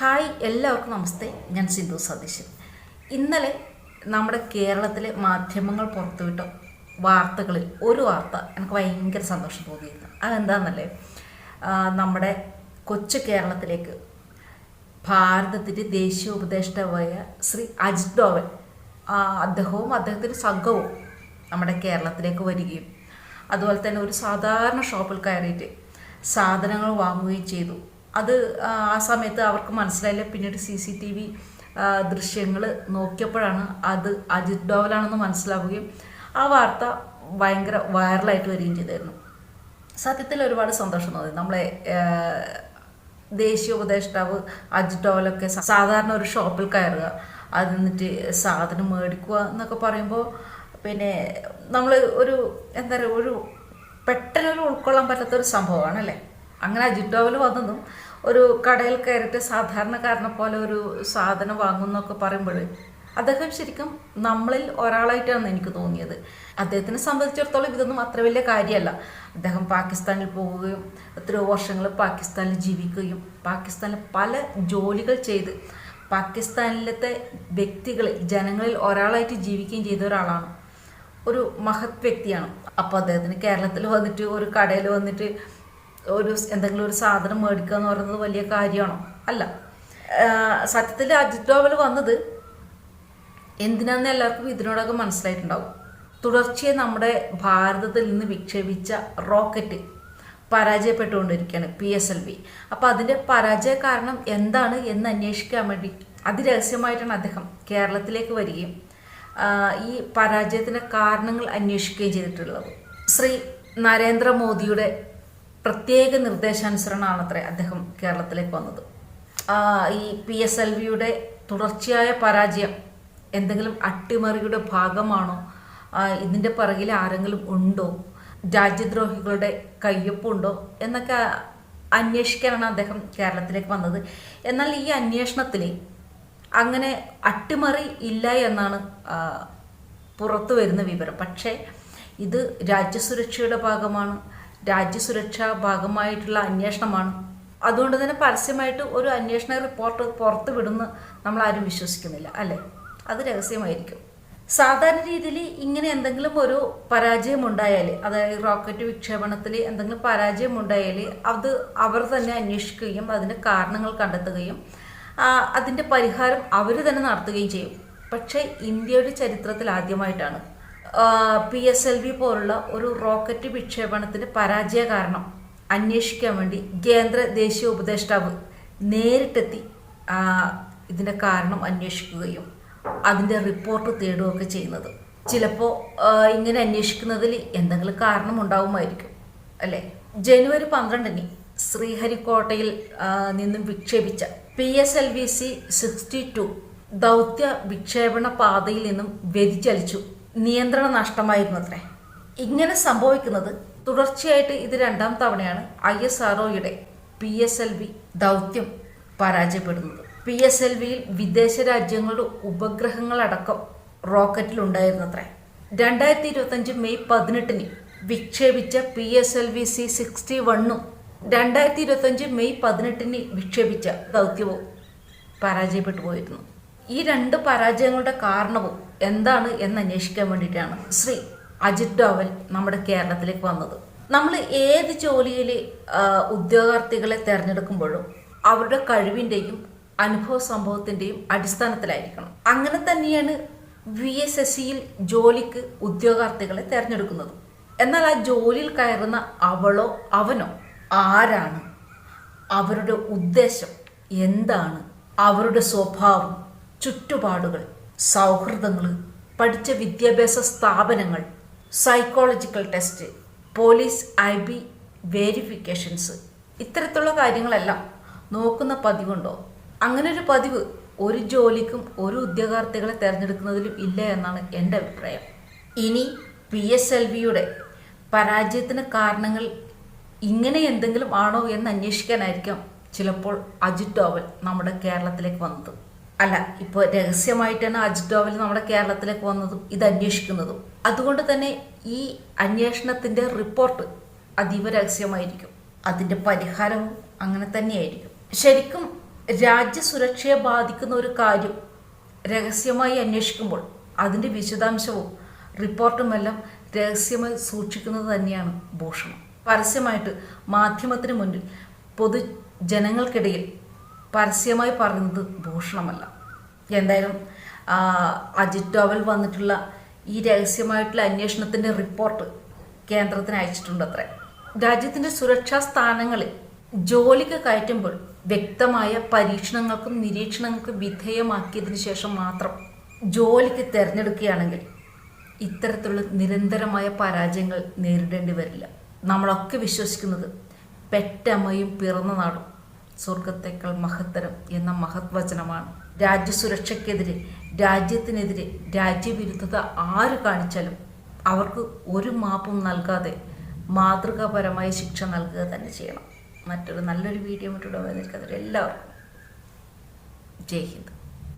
Hi, എല്ലാവർക്കും നമസ്തേ. ഞാൻ സിന്ധു സതീശൻ. ഇന്നലെ നമ്മുടെ കേരളത്തിലെ മാധ്യമങ്ങൾ പുറത്തുവിട്ട വാർത്തകളിൽ ഒരു വാർത്ത എനിക്ക് ഭയങ്കര സന്തോഷം തോന്നിയിരുന്നു. അതെന്താണെന്നല്ലേ, നമ്മുടെ കൊച്ചു കേരളത്തിലേക്ക് ഭാരതത്തിൻ്റെ ദേശീയ ഉപദേഷ്ടാവായ ശ്രീ അജിത് ഡോവൽ അദ്ദേഹവും അദ്ദേഹത്തിൻ്റെ സംഘവും നമ്മുടെ കേരളത്തിലേക്ക് വരികയും അതുപോലെ തന്നെ ഒരു സാധാരണ ഷോപ്പിൽ കയറിയിട്ട് സാധനങ്ങൾ വാങ്ങുകയും ചെയ്തു. അത് ആ സമയത്ത് അവർക്ക് മനസ്സിലായില്ല. പിന്നീട് CCTV ദൃശ്യങ്ങൾ നോക്കിയപ്പോഴാണ് അത് അജിത് ഡോവലാണെന്ന് മനസ്സിലാവുകയും ആ വാർത്ത ഭയങ്കര വൈറലായിട്ട് വരികയും ചെയ്തായിരുന്നു. സത്യത്തിൽ ഒരുപാട് സന്തോഷം തോന്നി. നമ്മളെ ദേശീയ ഉപദേഷ്ടാവ് അജിത് ഡോവലൊക്കെ സാധാരണ ഒരു ഷോപ്പിൽ കയറുക, അത് നിന്നിട്ട് സാധനം മേടിക്കുക എന്നൊക്കെ പറയുമ്പോൾ പിന്നെ നമ്മൾ ഒരു എന്താ പറയുക, ഒരു പെട്ടെന്നൊരു ഉൾക്കൊള്ളാൻ പറ്റാത്തൊരു സംഭവമാണ് അല്ലേ. അങ്ങനെ അജിത് ഡോവൽ വന്നതും ഒരു കടയിൽ കയറിയിട്ട് സാധാരണക്കാരനെ പോലെ ഒരു സാധനം വാങ്ങുന്നൊക്കെ പറയുമ്പോൾ അദ്ദേഹം ശരിക്കും നമ്മളിൽ ഒരാളായിട്ടാണ് എനിക്ക് തോന്നിയത്. അദ്ദേഹത്തിനെ സംബന്ധിച്ചിടത്തോളം ഇതൊന്നും അത്ര വലിയ കാര്യമല്ല. അദ്ദേഹം പാകിസ്ഥാനിൽ പോവുകയും എത്രയോ വർഷങ്ങൾ പാകിസ്ഥാനിൽ ജീവിക്കുകയും പാകിസ്ഥാനിൽ പല ജോലികൾ ചെയ്ത് പാകിസ്ഥാനിലത്തെ വ്യക്തികളിൽ ജനങ്ങളിൽ ഒരാളായിട്ട് ജീവിക്കുകയും ചെയ്ത ഒരാളാണ്. ഒരു മഹത് വ്യക്തിയാണ്. അപ്പോൾ അദ്ദേഹത്തിന് കേരളത്തിൽ വന്നിട്ട് ഒരു കടയിൽ വന്നിട്ട് എന്തെങ്കിലും ഒരു സാധനം മേടിക്കുക എന്ന് പറയുന്നത് വലിയ കാര്യമാണോ? അല്ല. സത്യത്തിൽ അജിത് ഡോവൽ വന്നത് എന്തിനാന്ന് എല്ലാവർക്കും ഇതിനോടൊക്കെ മനസ്സിലായിട്ടുണ്ടാവും. തുടർച്ചയായി നമ്മുടെ ഭാരതത്തിൽ നിന്ന് വിക്ഷേപിച്ച റോക്കറ്റ് പരാജയപ്പെട്ടുകൊണ്ടിരിക്കുകയാണ്, PSLV. അപ്പോൾ അതിൻ്റെ പരാജയ കാരണം എന്താണ് എന്ന് അന്വേഷിക്കാൻ വേണ്ടി അതിരഹസ്യമായിട്ടാണ് അദ്ദേഹം കേരളത്തിലേക്ക് വരികയും ഈ പരാജയത്തിൻ്റെ കാരണങ്ങൾ അന്വേഷിക്കുകയും ചെയ്തിട്ടുള്ളത്. ശ്രീ നരേന്ദ്രമോദിയുടെ പ്രത്യേക നിർദ്ദേശാനുസരണമാണത്രേ അദ്ദേഹം കേരളത്തിലേക്ക് വന്നത്. ഈ PSLVയുടെ തുടർച്ചയായ പരാജയം എന്തെങ്കിലും അട്ടിമറിയുടെ ഭാഗമാണോ, ഇതിൻ്റെ പിറകിൽ ആരെങ്കിലും ഉണ്ടോ, രാജ്യദ്രോഹികളുടെ കയ്യൊപ്പുണ്ടോ എന്നൊക്കെ അന്വേഷിക്കാനാണ് അദ്ദേഹം കേരളത്തിലേക്ക് വന്നത്. എന്നാൽ ഈ അന്വേഷണത്തിൽ അങ്ങനെ അട്ടിമറി ഇല്ല എന്നാണ് പുറത്തു വരുന്ന വിവരം. പക്ഷേ ഇത് രാജ്യസുരക്ഷയുടെ ഭാഗമാണ്, രാജ്യസുരക്ഷാ ഭാഗമായിട്ടുള്ള അന്വേഷണമാണ്. അതുകൊണ്ട് തന്നെ പരസ്യമായിട്ട് ഒരു അന്വേഷണ റിപ്പോർട്ട് പുറത്തു വിടുന്ന നമ്മളാരും വിശ്വസിക്കുന്നില്ല അല്ലേ. അത് രഹസ്യമായിരിക്കും. സാധാരണ രീതിയിൽ ഇങ്ങനെ എന്തെങ്കിലും ഒരു പരാജയം ഉണ്ടായാൽ, അതായത് റോക്കറ്റ് വിക്ഷേപണത്തിൽ എന്തെങ്കിലും പരാജയം ഉണ്ടായാൽ അത് അവർ തന്നെ അന്വേഷിക്കുകയും അതിൻ്റെ കാരണങ്ങൾ കണ്ടെത്തുകയും അതിൻ്റെ പരിഹാരം അവർ തന്നെ നടത്തുകയും ചെയ്യും. പക്ഷേ ഇന്ത്യയുടെ ചരിത്രത്തിൽ ആദ്യമായിട്ടാണ് PSLV പോലുള്ള ഒരു റോക്കറ്റ് വിക്ഷേപണത്തിന് പരാജയ കാരണം അന്വേഷിക്കാൻ വേണ്ടി കേന്ദ്ര ദേശീയ ഉപദേഷ്ടാവ് നേരിട്ടെത്തി ഇതിൻ്റെ കാരണം അന്വേഷിക്കുകയും അതിൻ്റെ റിപ്പോർട്ട് തേടുകയൊക്കെ ചെയ്യുന്നത്. ചിലപ്പോൾ ഇങ്ങനെ അന്വേഷിക്കുന്നതിൽ എന്തെങ്കിലും കാരണം ഉണ്ടാവുമായിരിക്കും അല്ലേ. ജനുവരി 12 ശ്രീഹരിക്കോട്ടയിൽ നിന്നും വിക്ഷേപിച്ച PSLV-C-62 ദൗത്യ വിക്ഷേപണ പാതയിൽ നിന്നും വ്യതിചലിച്ചു. നിയന്ത്രണ നഷ്ടമായിരുന്നു അത്രേ. ഇങ്ങനെ സംഭവിക്കുന്നത് തുടർച്ചയായിട്ട് ഇത് 2ാം തവണയാണ് ISROയുടെ PSLV ദൗത്യം പരാജയപ്പെടുന്നത്. PSLVയിൽ വിദേശ രാജ്യങ്ങളുടെ ഉപഗ്രഹങ്ങളടക്കം റോക്കറ്റിലുണ്ടായിരുന്നത്രേ. 2025 മെയ് 18 വിക്ഷേപിച്ച PSLV-C-61 2025 മെയ് 18 വിക്ഷേപിച്ച ദൗത്യവും പരാജയപ്പെട്ടു പോയിരുന്നു. ഈ 2 പരാജയങ്ങളുടെ കാരണവും എന്താണ് എന്ന് അന്വേഷിക്കാൻ വേണ്ടിയിട്ടാണ് ശ്രീ അജിത് ഡോവൽ നമ്മുടെ കേരളത്തിലേക്ക് വന്നത്. നമ്മൾ ഏത് ജോലിയിൽ ഉദ്യോഗാർത്ഥികളെ തിരഞ്ഞെടുക്കുമ്പോഴും അവരുടെ കഴിവിൻ്റെയും അനുഭവ സംഭവത്തിൻ്റെയും അടിസ്ഥാനത്തിലായിരിക്കണം. അങ്ങനെ തന്നെയാണ് VSSCയിൽ ജോലിക്ക് ഉദ്യോഗാർത്ഥികളെ തിരഞ്ഞെടുക്കുന്നത്. എന്നാൽ ആ ജോലിയിൽ കയറുന്ന അവളോ അവനോ ആരാണ്, അവരുടെ ഉദ്ദേശം എന്താണ്, അവരുടെ സ്വഭാവം, ചുറ്റുപാടുകൾ, സൗഹൃദങ്ങൾ, പഠിച്ച വിദ്യാഭ്യാസ സ്ഥാപനങ്ങൾ, psychological test, police IB verifications, ഇത്തരത്തിലുള്ള കാര്യങ്ങളെല്ലാം നോക്കുന്ന പതിവുണ്ടോ? അങ്ങനെ ഒരു പതിവ് ഒരു ജോലിക്കും ഒരു ഉദ്യോഗാർത്ഥികളെ തിരഞ്ഞെടുക്കുന്നതിലും ഇല്ല എന്നാണ് എൻ്റെ അഭിപ്രായം. ഇനി PSLVയുടെ പരാജയത്തിന് കാരണങ്ങൾ ഇങ്ങനെ എന്തെങ്കിലും ആണോ എന്ന് അന്വേഷിക്കാനായിരിക്കാം ചിലപ്പോൾ അജിത് ഡോവൽ നമ്മുടെ കേരളത്തിലേക്ക് വന്നത്. അല്ല, ഇപ്പോൾ രഹസ്യമായിട്ടാണ് അജിത് ഡോവൽ നമ്മുടെ കേരളത്തിലേക്ക് വന്നതും ഇത് അന്വേഷിക്കുന്നതും. അതുകൊണ്ട് തന്നെ ഈ അന്വേഷണത്തിൻ്റെ റിപ്പോർട്ട് അതീവ രഹസ്യമായിരിക്കും. അതിൻ്റെ പരിഹാരവും അങ്ങനെ തന്നെയായിരിക്കും. ശരിക്കും രാജ്യസുരക്ഷയെ ബാധിക്കുന്ന ഒരു കാര്യം രഹസ്യമായി അന്വേഷിക്കുമ്പോൾ അതിൻ്റെ വിശദാംശവും റിപ്പോർട്ടുമെല്ലാം രഹസ്യമായി സൂക്ഷിക്കുന്നത് തന്നെയാണ് ഭൂഷണം. പരസ്യമായിട്ട് മാധ്യമത്തിന് മുന്നിൽ പൊതുജനങ്ങൾക്കിടയിൽ പരസ്യമായി പറയുന്നത് ഭൂഷണമല്ല. എന്തായാലും അജിത് ഡോവൽ വന്നിട്ടുള്ള ഈ രഹസ്യമായിട്ടുള്ള അന്വേഷണത്തിൻ്റെ റിപ്പോർട്ട് കേന്ദ്രത്തിന് അയച്ചിട്ടുണ്ട് അത്രേ. രാജ്യത്തിൻ്റെ സുരക്ഷാ സ്ഥാനങ്ങളിൽ ജോലിക്ക് കയറ്റുമ്പോൾ വ്യക്തമായ പരീക്ഷണങ്ങൾക്കും നിരീക്ഷണങ്ങൾക്കും വിധേയമാക്കിയതിനു ശേഷം മാത്രം ജോലിക്ക് തിരഞ്ഞെടുക്കുകയാണെങ്കിൽ ഇത്തരത്തിലുള്ള നിരന്തരമായ പരാജയങ്ങൾ നേരിടേണ്ടി വരില്ല. നമ്മളൊക്കെ വിശ്വസിക്കുന്നത് പെറ്റമ്മയും പിറന്ന നാടും സ്വർഗത്തേക്കാൾ മഹത്തരം എന്ന മഹത് വചനമാണ്. രാജ്യസുരക്ഷയ്ക്കെതിരെ, രാജ്യത്തിനെതിരെ രാജ്യവിരുദ്ധത ആര് കാണിച്ചാലും അവർക്ക് ഒരു മാപ്പും നൽകാതെ മാതൃകാപരമായ ശിക്ഷ നൽകുക തന്നെ ചെയ്യണം. മറ്റൊരു നല്ലൊരു വീഡിയോ മറ്റുള്ള എല്ലാവർക്കും ജയ് ഹിന്ദ്.